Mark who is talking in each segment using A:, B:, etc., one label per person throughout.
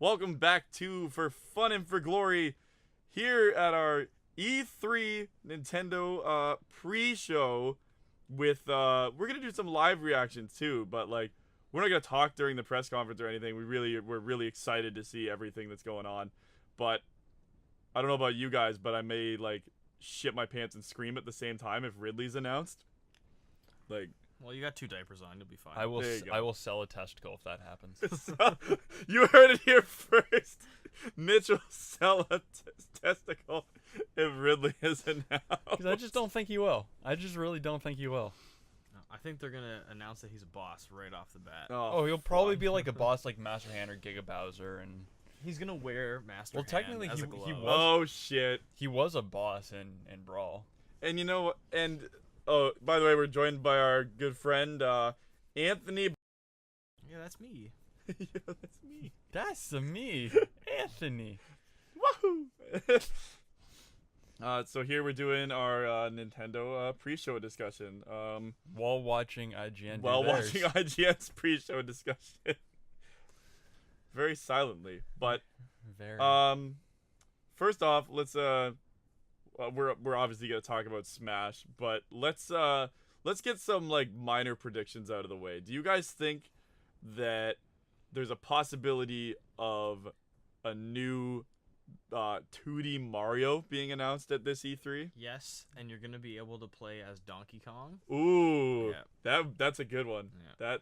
A: Welcome back to For Fun and For Glory here at our E3 Nintendo pre-show with we're going to do some live reactions too, but like we're not going to talk during the press conference or anything. We're really excited to see everything that's going on. But I don't know about you guys, but I may like shit my pants and scream at the same time if Ridley's announced. Like,
B: well, you got 2 diapers on. You'll be fine.
C: I will sell a testicle if that happens.
A: So, you heard it here first. Mitch will sell a testicle if Ridley is announced.
C: Because I just don't think he will. I just really don't think he will.
B: No, I think they're gonna announce that he's a boss right off the bat.
C: Oh, he'll probably be like a boss like Master Hand or Giga Bowser, and
B: he's gonna wear Master Hand
C: technically
B: as
C: he
B: a glove.
C: was.
A: Oh shit!
C: He was a boss in Brawl.
A: And you know what? And oh, by the way, we're joined by our good friend Anthony.
B: Yeah, that's me.
A: Yeah, that's me.
C: That's me, Anthony.
A: Woohoo! So here we're doing our Nintendo pre-show discussion.
C: While watching IGN.
A: Watching IGN's pre-show discussion. Very silently, but
C: very.
A: first off, let's we're obviously gonna talk about Smash, but let's get some like minor predictions out of the way. Do you guys think that there's a possibility of a new 2D Mario being announced at this E3?
B: Yes, and you're gonna be able to play as Donkey Kong.
A: Ooh,
B: yeah.
A: that's a good one.
B: Yeah.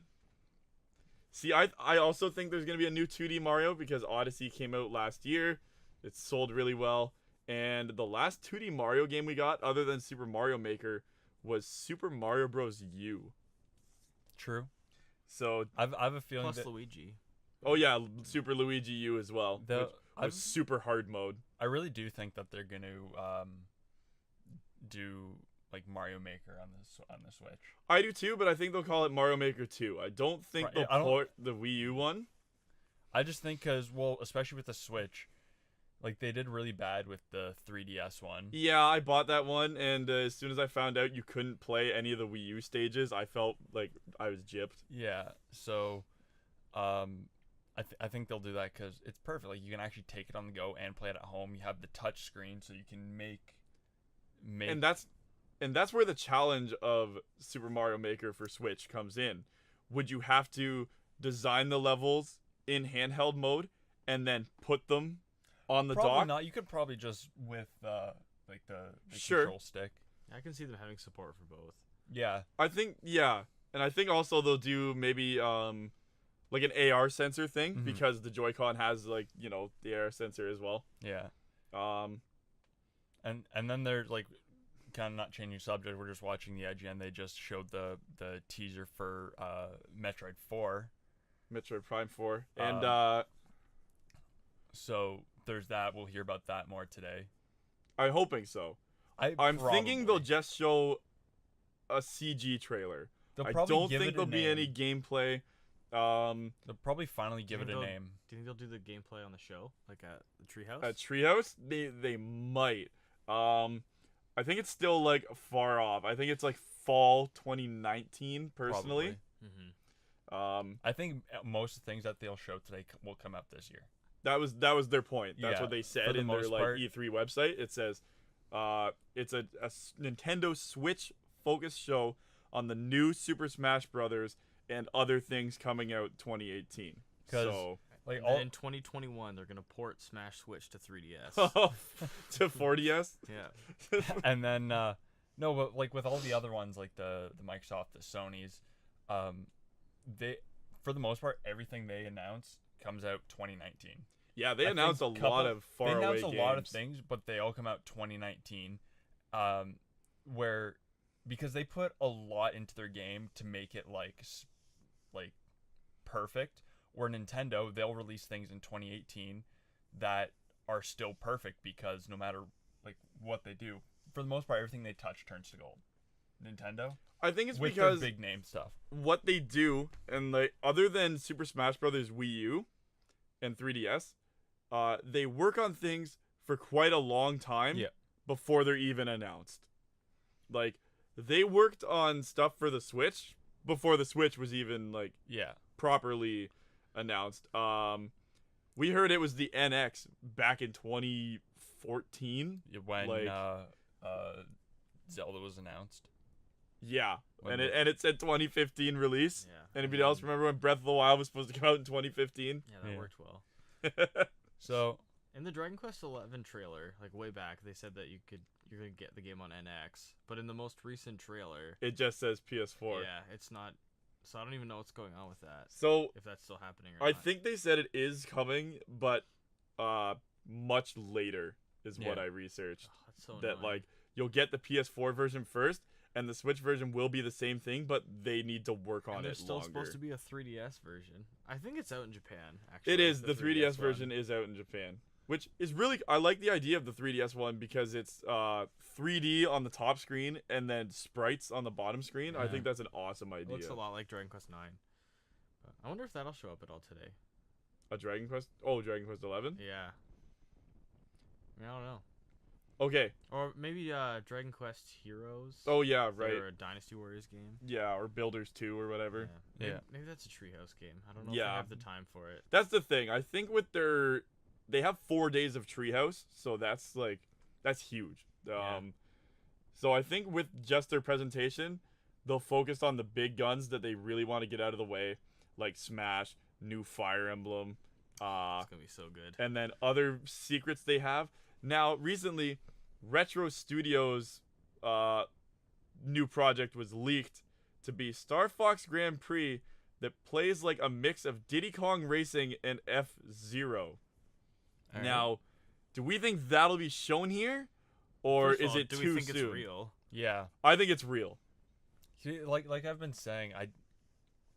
A: I also think there's gonna be a new 2D Mario because Odyssey came out last year. It sold really well, and the last 2D Mario game we got, other than Super Mario Maker, was Super Mario Bros. U.
C: True.
A: So
C: I have a feeling
B: Plus
C: that
B: Luigi.
A: Oh yeah, Super Luigi U as well.
C: The-
A: which was super hard mode.
C: I really do think that they're gonna do like Mario Maker on the Switch.
A: I do too, but I think they'll call it Mario Maker 2. I don't think
C: Right,
A: they'll
C: I don't-
A: port the Wii U one.
C: I just think because, well, especially with the Switch, like they did really bad with the 3DS one.
A: Yeah, I bought that one, and as soon as I found out you couldn't play any of the Wii U stages, I felt like I was gypped.
C: Yeah, so I think they'll do that because it's perfect. Like you can actually take it on the go and play it at home. You have the touch screen, so you can make.
A: And that's where the challenge of Super Mario Maker for Switch comes in. Would you have to design the levels in handheld mode and then put them on the
C: probably
A: dock?
C: not. You could probably just with the
A: Sure.
C: control stick.
B: I can see them having support for both.
C: Yeah.
A: I think and I think also they'll do maybe like an AR sensor thing because the Joy-Con has like, you know, the AR sensor as well.
C: Yeah.
A: And
C: then they're like kind of not changing subject. We're just watching the IGN. They just showed the teaser for Metroid 4.
A: Metroid Prime 4 and
C: so there's that. We'll hear about that more today.
A: I'm hoping so. I'm thinking they'll just show a CG trailer. I don't think there'll be any gameplay.
C: They'll probably finally give it a name.
B: Do you think they'll do the gameplay on the show, like at the Treehouse?
A: At Treehouse, they might. I think it's still like far off. I think it's like fall 2019 personally.
C: I think most of the things that they'll show today will come up this year.
A: That was their point. That's what they said in their like E3 website. It says it's a Nintendo Switch focused show on the new Super Smash Brothers and other things coming out 2018. So
B: like in 2021 they're gonna port Smash Switch to 3DS.
A: To 4DS.
B: Yeah.
C: And then no, but like with all the other ones, like the Microsoft, the Sony's, they for the most part everything they announce comes out 2019.
A: Yeah, they announced a lot of faraway games.
C: They announced a lot of things, but they all come out 2019. Where because they put a lot into their game to make it like perfect. Where Nintendo, they'll release things in 2018 that are still perfect because no matter like what they do, for the most part, everything they touch turns to gold. Nintendo,
A: I think it's
C: with
A: because
C: their big name stuff.
A: What they do, and like other than Super Smash Brothers Wii U and 3DS, they work on things for quite a long time before they're even announced. Like they worked on stuff for the Switch before the Switch was even like properly announced. We heard it was the NX back in 2014.
C: when
A: like-
C: Zelda was announced.
A: Yeah,
C: When
A: and it said 2015 release.
B: Yeah.
A: Anybody else remember when Breath of the Wild was supposed to come out in 2015?
B: Yeah, that
C: Yeah.
B: worked well.
C: So
B: In the Dragon Quest XI trailer, like way back, they said that you're gonna get the game on NX, but in the most recent trailer,
A: It just says PS4.
B: yeah, it's not. So I don't even know what's going on with that.
A: So
B: If that's still happening or
A: I
B: not.
A: think they said it is coming, but much later is what
C: Yeah.
A: I researched.
B: Ugh, that's so
A: That
B: annoying.
A: like you'll get the PS4 version first, and the Switch version will be the same thing, but they need to work on
B: and
A: it
B: there's still
A: longer.
B: supposed to be a 3DS version. I think it's out in Japan. Actually,
A: It is. The 3DS
B: one.
A: version is out in Japan, which is really. I like the idea of the 3DS one because it's 3D on the top screen and then sprites on the bottom screen. I
C: Yeah.
A: think that's an awesome
B: It
A: idea.
B: looks a lot like Dragon Quest 9. But I wonder if that'll show up at all today.
A: A Dragon Quest. Oh, Dragon Quest 11.
B: Yeah. I mean, I don't know.
A: Okay.
B: Or maybe Dragon Quest Heroes.
A: Oh yeah,
B: Or
A: right.
B: a Dynasty Warriors game.
A: Yeah, or Builders 2 or whatever.
B: Yeah. Maybe,
C: Yeah.
B: maybe that's a Treehouse game. I don't know if
A: Yeah.
B: I have the time for it.
A: That's the thing. I think with they have 4 days of Treehouse, so that's huge.
B: Yeah.
A: So I think with just their presentation, they'll focus on the big guns that they really want to get out of the way, like Smash, new Fire Emblem,
B: It's gonna be so good.
A: and then other secrets they have. Now, recently, Retro Studios' new project was leaked to be Star Fox Grand Prix that plays like a mix of Diddy Kong Racing and F-Zero.
C: Alright.
A: Now, do we think that'll be shown here, or
B: First of
A: is
B: all,
A: it
B: do
A: too
B: we think
A: soon?
B: it's real?
C: yeah,
A: I think it's real.
C: See, like I've been saying,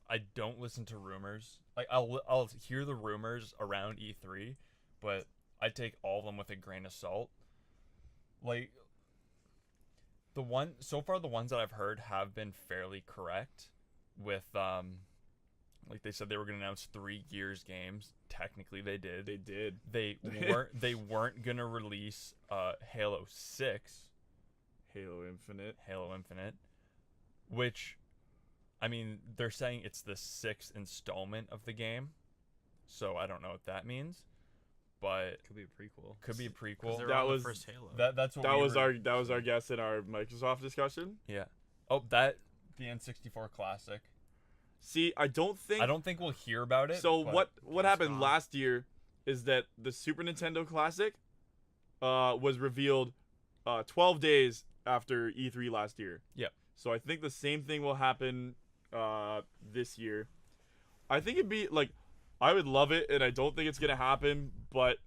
C: I don't listen to rumors. Like I'll hear the rumors around E3, but I take all of them with a grain of salt. Like the ones that I've heard have been fairly correct. With like they said they were gonna announce 3 Gears games. Technically, they did.
A: They did.
C: They weren't gonna release Halo 6.
A: Halo Infinite.
C: Which, I mean, they're saying it's the 6th installment of the game, so I don't know what that means, but
B: Could be a prequel.
C: could be a
B: 'Cause
C: prequel.
B: they were
A: That
B: on
A: was-
B: the first Halo.
C: That's what
A: That
C: we
A: was
C: were-
A: our guess in our Microsoft discussion.
C: yeah. Oh, the N64 classic.
A: See, I don't think.
C: I don't think we'll hear about it.
A: So
C: but
A: what
B: it's
A: happened
B: gone.
A: last year is that the Super Nintendo Classic was revealed 12 days after E3 last year.
C: Yep.
A: So I think the same thing will happen this year. I think it'd be like, I would love it, and I don't think it's gonna happen. But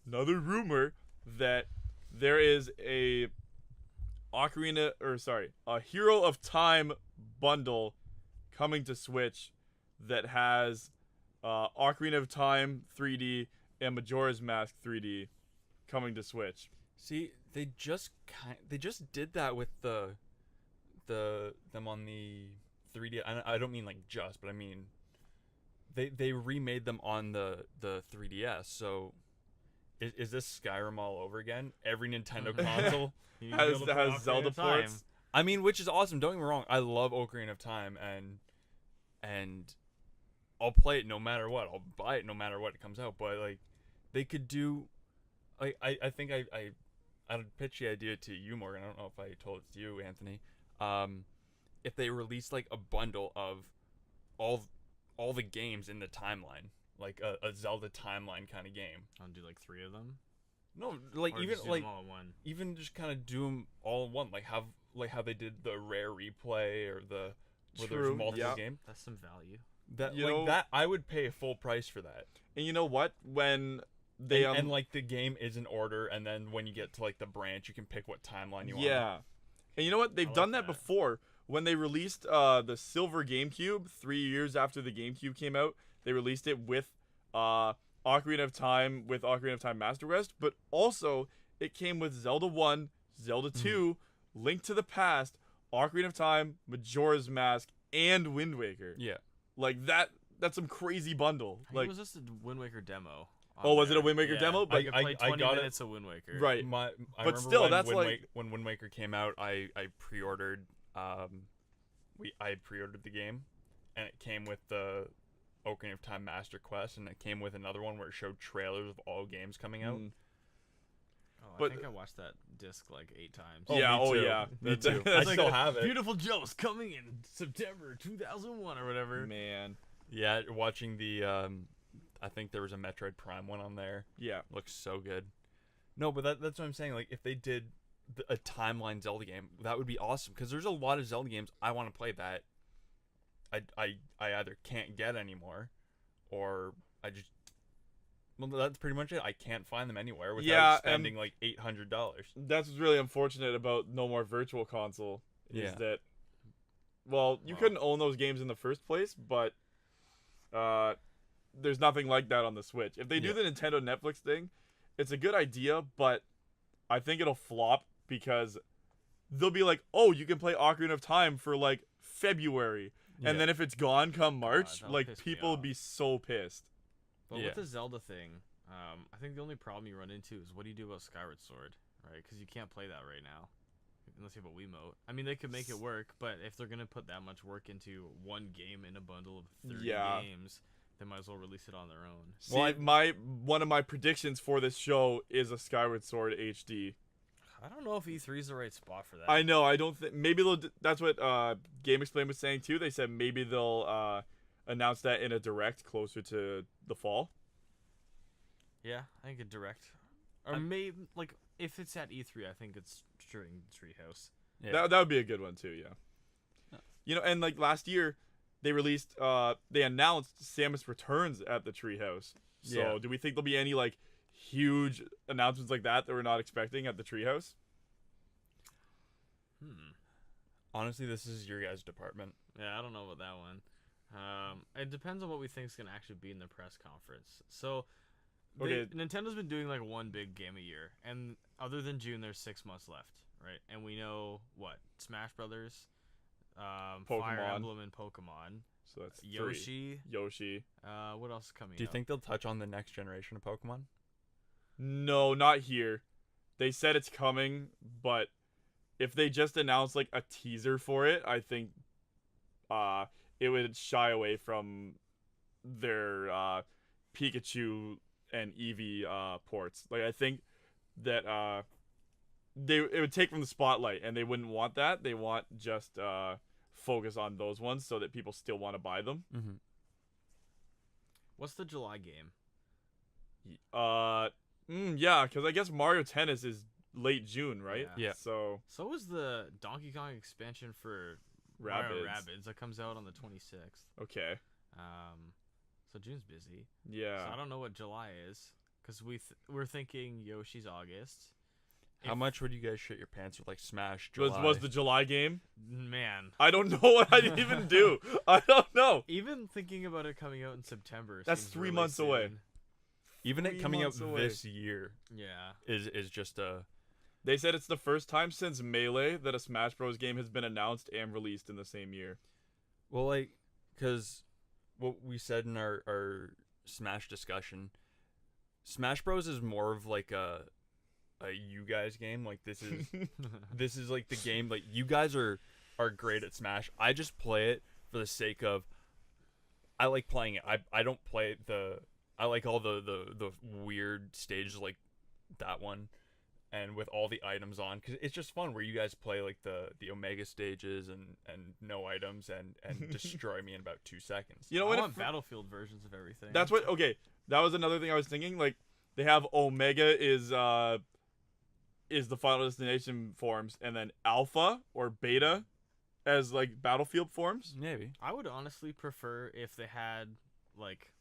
A: another rumor that there is a a Hero of Time bundle coming to Switch that has Ocarina of Time 3D and Majora's Mask 3D coming to Switch.
C: See, they just did that with them on the 3D. I don't mean like just, but I mean they remade them on the 3DS. So is this Skyrim all over again? Every Nintendo console.
B: You need to be able to play
A: has
B: Ocarina
A: Zelda
B: of Time.
A: ports.
C: I mean, which is awesome. Don't get me wrong. I love Ocarina of Time, and I'll play it no matter what. I'll buy it no matter what it comes out. But like, they could do. I think I'd pitch the idea to you, Morgan. I don't know if I told it to you, Anthony. If they released like a bundle of all the games in the timeline, like a Zelda timeline kind of game.
B: I'll do like 3 of them.
C: No, like
B: Or
C: even
B: just do
C: like
B: them all in one.
C: even just kind of do them all in one, like how they did the rare replay or where
A: True,
C: there's multiple
A: yeah.
C: games.
B: That's some value.
C: That
A: You
C: like
A: know-
C: that I would pay a full price for that.
A: And you know what? When they
C: and like the game is in order, and then when you get to like the branch, you can pick what timeline you want.
A: yeah. And you know what? They've
B: like
A: done that
B: that.
A: before. When they released the Silver GameCube 3 years after the GameCube came out, they released it with Ocarina of Time Master Quest, but also it came with Zelda 1, Zelda 2, Link to the Past, Ocarina of Time, Majora's Mask, and Wind Waker.
C: Yeah.
A: Like that's some crazy bundle.
B: I think
A: Like
B: it was just a Wind Waker demo.
A: Oh, was it a
B: there.
A: Wind Waker
B: Yeah.
A: demo? But
B: I played
C: I
B: 20
C: got it.
B: minutes of Wind Waker.
A: right.
C: I
A: But
C: remember
A: still,
C: when
A: that's like-
C: when Wind Waker came out, I pre-ordered I pre-ordered the game, and it came with the Ocarina of Time Master Quest, and it came with another one where it showed trailers of all games coming out.
B: Oh,
A: But-
B: I think I watched that disc like 8 times.
C: Oh,
A: yeah,
C: me too.
A: yeah.
C: Me too. I
A: That's
C: still
A: like-
C: have it.
B: Beautiful Joe's coming in September 2001 or whatever.
A: Man.
C: Yeah, watching the I think there was a Metroid Prime one on there.
A: Yeah.
C: Looks so good. No, but that's what I'm saying. Like, if they did a timeline Zelda game, that would be awesome. Because there's a lot of Zelda games I want to play that I either can't get anymore, or I just. Well, that's pretty much it. I can't find them anywhere without
A: Yeah,
C: spending like $800.
A: That's what's really unfortunate about No More Virtual Console. Is
C: Yeah.
A: that, well, you
B: Wow.
A: couldn't own those games in the first place, but there's nothing like that on the Switch. If they do
C: Yeah.
A: the Nintendo Netflix thing, it's a good idea, but I think it'll flop because they'll be like, oh, you can play Ocarina of Time for like February. And then if it's gone come March,
B: that'll
A: like
B: piss me
A: people will
B: off.
A: be so pissed.
B: But
C: Yeah.
B: with the Zelda thing, I think the only problem you run into is what do you do about Skyward Sword, right? Because you can't play that right now. Unless you have a Wiimote. I mean, they could make it work, but if they're going to put that much work into one game in a bundle of 30
A: Yeah.
B: games, they might as well release it on their own.
A: See,
C: Well,
A: one of my predictions for this show is a Skyward Sword HD.
B: I don't know if E3 is the right spot for that.
A: I know. I don't think maybe they'll. That's what Game Explain was saying too. They said maybe they'll announce that in a direct closer to the fall.
B: Yeah, I think a direct. Or maybe, like, if it's at E3, I think it's during Treehouse.
C: Yeah.
A: That would be a good one too. Yeah. You know, and like last year, they released. They announced Samus Returns at the Treehouse. So
C: Yeah.
A: do we think there'll be any like huge announcements like that we're not expecting at the Treehouse?
C: Honestly, this is your guys' department.
B: Yeah, I don't know about that one. It depends on what we think is going to actually be in the press conference. So,
A: Okay.
B: Nintendo's been doing like one big game a year, and other than June, there's 6 months left, right? And we know what Smash Brothers, Fire
A: Pokemon.
B: Emblem, and Pokemon.
A: So that's three.
B: Yoshi.
A: Yoshi.
B: What else is coming?
C: Do you
B: up?
C: think they'll touch on the next generation of Pokemon?
A: No, not here. They said it's coming, but if they just announced like a teaser for it, I think it would shy away from their Pikachu and Eevee ports. Like I think that it would take from the spotlight, and they wouldn't want that. They want just focus on those ones so that people still want to buy them.
C: Mm-hmm.
B: What's the July game?
A: Yeah, because I guess Mario Tennis is late June, right?
C: Yeah.
A: So
B: So is the Donkey Kong expansion for
A: Rabbids.
B: Mario Rabbids that comes out on the 26th.
A: Okay.
B: So June's busy.
A: Yeah.
B: So I don't know what July is, because we're thinking Yoshi's August.
C: How
B: If-
C: much would you guys shit your pants with like Smash?
A: Was
C: July?
A: the July game?
B: Man,
A: I don't know what I'd even do. I don't know.
B: even thinking about it coming out in September.
A: That's
B: seems
A: 3
B: really
A: months away.
B: soon.
C: Even it
A: 3
C: coming out
A: months away.
C: this year
B: Yeah.
C: is just a
A: They said it's the first time since Melee that a Smash Bros. Game has been announced and released in the same year.
C: well, like, because what we said in our Smash discussion, Smash Bros is more of like a you guys game. Like this is like the game. Like you guys are great at Smash. I just play it for the sake of I like playing it. I don't play I like all the weird stages like that one, and with all the items on, because it's just fun where you guys play like the Omega stages and no items and destroy me in about 2 seconds.
A: You know
B: I
A: what?
B: want Battlefield versions of everything.
A: That's what. Okay, that was another thing I was thinking. Like they have Omega is the Final Destination forms, and then Alpha or Beta as like Battlefield forms.
C: Maybe.
B: I would honestly prefer if they had like,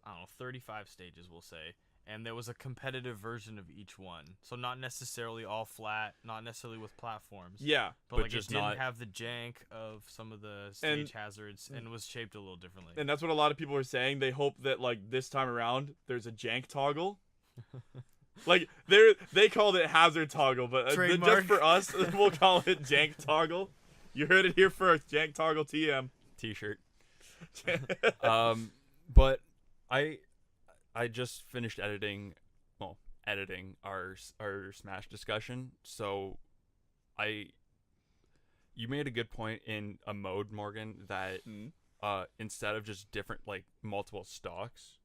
B: I don't know, 35 stages, we'll say, and there was a competitive version of each one. So not necessarily all flat, not necessarily with platforms.
A: Yeah,
B: But,
C: But
B: like
C: just
B: it didn't
C: not-
B: have the jank of some of the stage hazards and was shaped a little differently.
A: and that's what a lot of people are saying. They hope that like this time around there's a jank toggle. Like they called it hazard toggle, but just
B: Trademark.
A: for us, we'll call it jank toggle. You heard it here first. Jank toggle TM.
C: T-shirt. But I just finished editing our Smash discussion. So you made a good point in a mode, Morgan, that instead of just different like multiple stocks.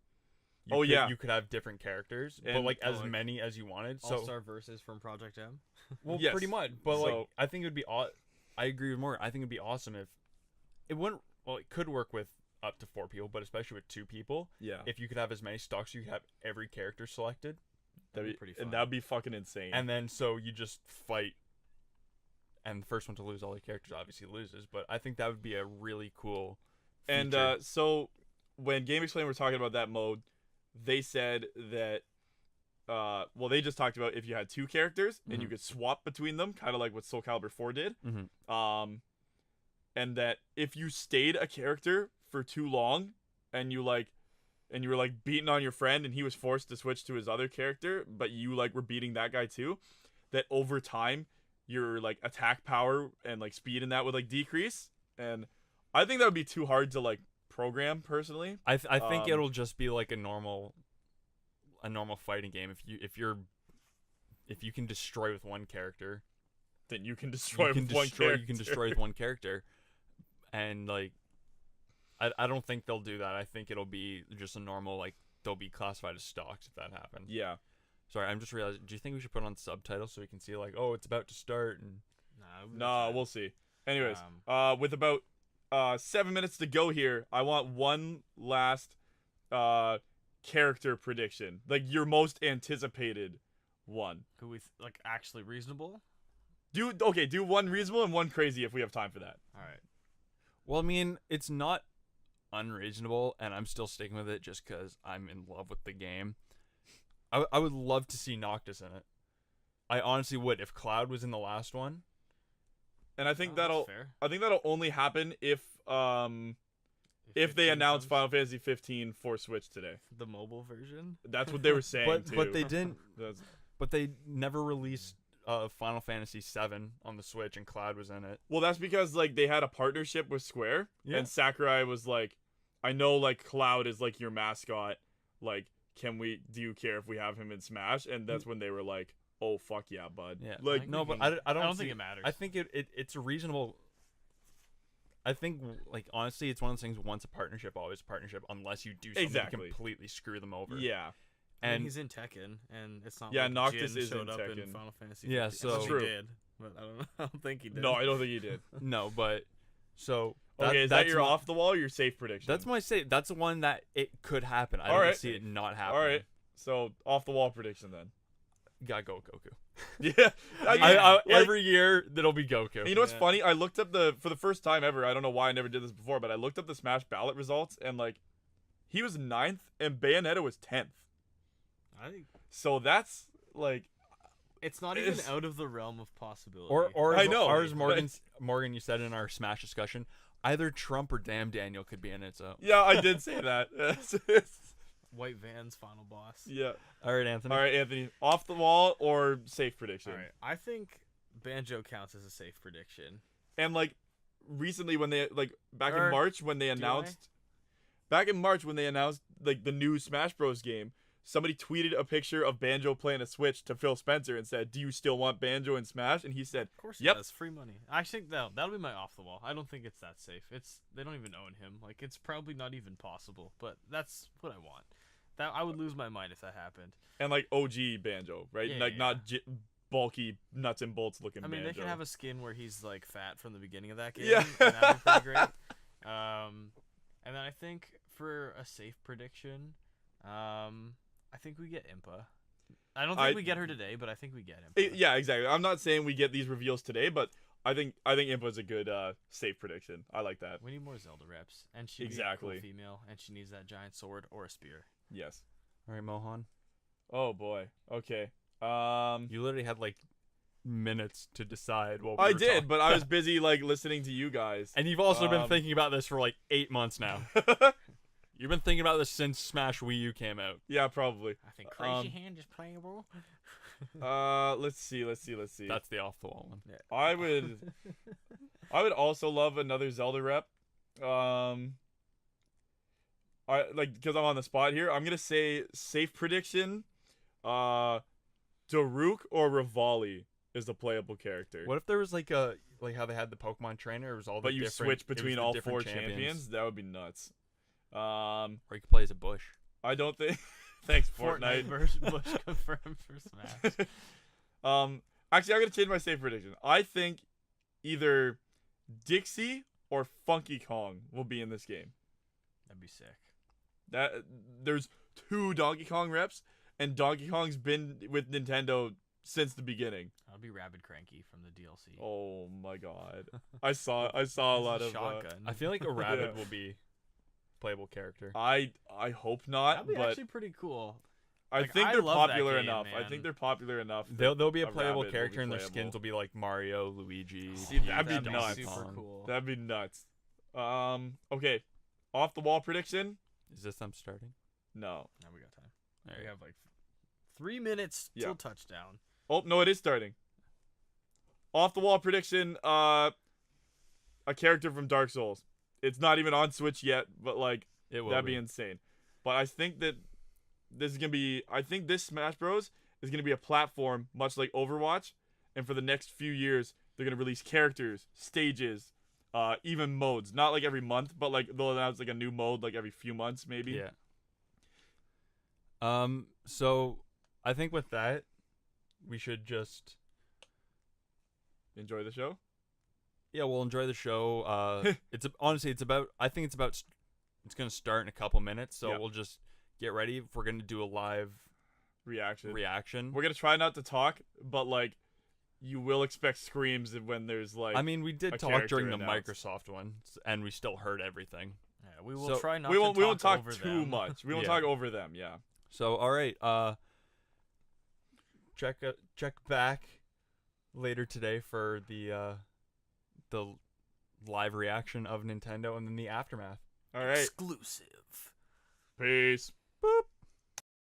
C: You could have different characters, but
A: And-
C: like as
B: like
C: many as you wanted.
B: All
C: So
B: Star Versus from Project M.
C: well,
A: Yes.
C: pretty much. But like
A: So-
C: I think it would be. I agree with Morgan. I think it'd be awesome if it wouldn't. Well, it could work with up to 4 people, but especially with 2 people,
A: Yeah.
C: if you could have as many stocks, you could have every character selected,
B: That'd be pretty fun.
A: And that'd be fucking insane.
C: and then so you just fight, and the first one to lose all the characters obviously loses. But I think that would be a really cool.
A: And
C: feature.
A: so when Game Explain were talking about that mode, they said that well, they just talked about if you had 2 characters and you
C: Mhm.
A: could swap between them, kind of like what Soul Calibur 4 did.
C: Mhm.
A: And that if you stayed a character for too long and you were like beating on your friend and he was forced to switch to his other character, but you like were beating that guy too, that over time your like attack power and like speed in that would like decrease. And I think that would be too hard to like program personally.
C: I think
A: Um,
C: it'll just be like a normal fighting game. If you can destroy with one character,
A: Then you can destroy
C: you can
A: with one
C: destroy
A: character.
C: you can destroy with one character, and like I don't think they'll do that. I think it'll be just a normal like they'll be classified as stocks if that happens.
A: Yeah.
C: Sorry, I'm just realizing. Do you think we should put on subtitles so we can see like, oh, it's about to start? And
A: No, we'll see. Anyways,
B: Um,
A: with about 7 minutes to go here, I want one last character prediction, like your most anticipated one.
B: Could we like actually reasonable?
A: Do one reasonable and one crazy if we have time for that.
B: All right.
C: well, I mean, it's not unreasonable, and I'm still sticking with it just because I'm in love with the game. I would love to see Noctis in it. I honestly would. If Cloud was in the last one,
A: And I think
B: Oh, that's
A: that'll
B: fair.
A: only happen if they
B: 15
A: announce
B: comes-
A: Final Fantasy 15 for Switch today.
B: the mobile version.
A: That's what they were saying
C: but
A: too.
C: but they didn't.
A: That's-
C: But they never released Final Fantasy 7 on the Switch, and Cloud was in it.
A: Well, that's because like they had a partnership with Square,
C: Yeah.
A: and Sakurai was like, "I know like Cloud is like your mascot. Like, do you care if we have him in Smash?" And that's when they were like, "Oh fuck yeah, bud."
C: Yeah.
A: Like
B: think
C: No,
B: we
C: but
B: can-
C: I don't
B: think
C: see-
B: it matters.
C: I think it's a reasonable. I think like honestly, it's one of those things. Once a partnership, always a partnership, unless you do something
A: Exactly.
C: to completely screw them over.
A: yeah,
B: I mean,
C: And
B: he's in Tekken, and it's not.
A: Yeah,
B: like
A: Noctis
B: Jin
A: is
B: showed
A: in
B: up
A: Tekken.
B: in Final Fantasy.
C: Yeah,
B: 15.
C: so-
B: Unless he
A: True.
B: did, but I don't know. I don't think he did.
A: no, I don't think he did.
C: no, but so
A: Okay, is that
C: that's
A: your
C: my-
A: off the wall or your safe prediction?
C: That's my say. That's the one that it could happen. I
A: All
C: don't
A: right.
C: see it not happening.
A: all right. So off the wall prediction then.
C: Gotta go Goku.
A: Yeah,
C: I,
A: like-
C: every year that'll be Goku.
A: And you know what's
B: Yeah.
A: funny? I looked up for the first time ever. I don't know why I never did this before, but I looked up the Smash ballot results, and like, he was 9th and Bayonetta was 10th.
B: I think
A: So that's like,
B: it's not even
A: It's-
B: out of the realm of possibility.
C: Or
A: I
C: as,
A: know,
C: or as
A: but-
C: Morgan, you said in our Smash discussion, either Trump or Damn Daniel could be in it. So
A: yeah, I did say that.
B: White Van's final boss.
A: Yeah.
C: all right, Anthony.
A: All right, Anthony. Off the wall or safe prediction?
B: All right. I think Banjo counts as a safe prediction.
A: And like, recently when they like back in
B: Or
A: March when they
B: I?
A: announced, like the new Smash Bros game, somebody tweeted a picture of Banjo playing a Switch to Phil Spencer and said, "Do you still want Banjo in Smash?" And he said,
B: Of course,
A: Yep.
B: it does. Free money. I think that'll be my off the wall. I don't think it's that safe. They don't even own him. Like it's probably not even possible. But that's what I want. That I would lose my mind if that happened.
A: and like OG Banjo, right?
B: Yeah,
A: like
B: yeah,
A: not bulky nuts and bolts looking
B: I mean,
A: Banjo.
B: they could have a skin where he's like fat from the beginning of that game.
A: Yeah.
B: And that'd be pretty great. And then I think for a safe prediction, I think we get Impa. I don't think we get her today, but I think we get Impa.
A: Yeah, exactly. I'm not saying we get these reveals today, but I think Impa's a good safe prediction. I like that.
B: We need more Zelda reps, and she
A: Exactly.
B: needs a cool female, and she needs that giant sword or a spear.
A: Yes.
C: All right, Mohan.
A: Oh boy. Okay.
C: You literally had like minutes to decide what we
A: I
C: were
A: did,
C: talking
A: but I was
C: about.
A: busy like listening to you guys.
C: And you've also been
A: Um,
C: thinking about this for like 8 months now. You've been thinking about this since Smash Wii U came out.
A: Yeah, probably.
B: I think
A: Crazy
B: Hand is playable.
A: Let's see.
C: That's the off the wall one.
A: I would also love another Zelda rep. I like because I'm on the spot here. I'm gonna say safe prediction. Daruk or Rivali is the playable character.
C: What if there was like a like how they had the Pokemon trainer. It was all the
A: But you
C: different,
A: switch
C: it was
A: between
C: the
A: all
C: different
A: 4 champions. That would be nuts.
C: Or you could play as a bush.
A: I don't think. Thanks,
B: Fortnite
A: Fortnite.
B: versus Bush confirmed for Smash.
A: Actually, I'm gonna change my safe prediction. I think either Dixie or Funky Kong will be in this game.
B: That'd be sick.
A: That there's 2 Donkey Kong reps, and Donkey Kong's been with Nintendo since the beginning.
B: I'll be Rabid Cranky from the DLC.
A: Oh my god, I saw a lot of.
B: shotgun.
C: I feel like a rabbit
A: Yeah.
C: will be playable character.
A: I hope not,
B: That'd be
A: but
B: actually pretty cool.
A: I
B: like,
A: think
B: I
A: they're
B: love that
A: popular
B: game,
A: enough. I
B: man.
A: think they're popular enough. that
C: There'll be a
A: a
C: playable
A: rabbit will
C: character,
A: be
C: and their
A: playable.
C: skins will be like Mario, Luigi.
A: See, that'd be
B: That'd
A: nuts.
B: super
C: Kong.
B: cool.
A: That'd be nuts. Okay, off the wall prediction.
C: Is this them starting?
A: No.
B: Now we got time.
C: All
B: We
C: right.
B: have like 3 minutes
A: Yeah.
B: till touchdown.
A: Oh no, it is starting. Off the wall prediction. A character from Dark Souls. It's not even on Switch yet, but like
C: It will
A: that'd
C: be.
A: be insane. But I think that this is gonna be. I think this Smash Bros is gonna be a platform much like Overwatch, and for the next few years they're gonna release characters, stages, even modes. Not like every month, but like they'll announce like a new mode like every few months maybe.
C: Yeah. So I think with that, we should just
A: Enjoy the show.
C: we'll enjoy the show. It's honestly it's about I think it's gonna start in a couple minutes, so
A: Yeah.
C: we'll just get ready if we're gonna do a live
A: Reaction.
C: reaction.
A: We're gonna try not to talk, but like you will expect screams when there's like.
C: I mean, we did
A: a
C: talk
A: character
C: during the
A: announced.
C: Microsoft one, and we still heard everything.
B: Yeah, we will
C: So,
B: try not
A: we
B: to
A: won't talk
B: over
A: too
B: them.
A: much. We won't
C: Yeah.
A: talk over them. Yeah.
C: So all right, check back later today for the live reaction of Nintendo and then the aftermath.
A: All right.
B: Exclusive.
A: Peace.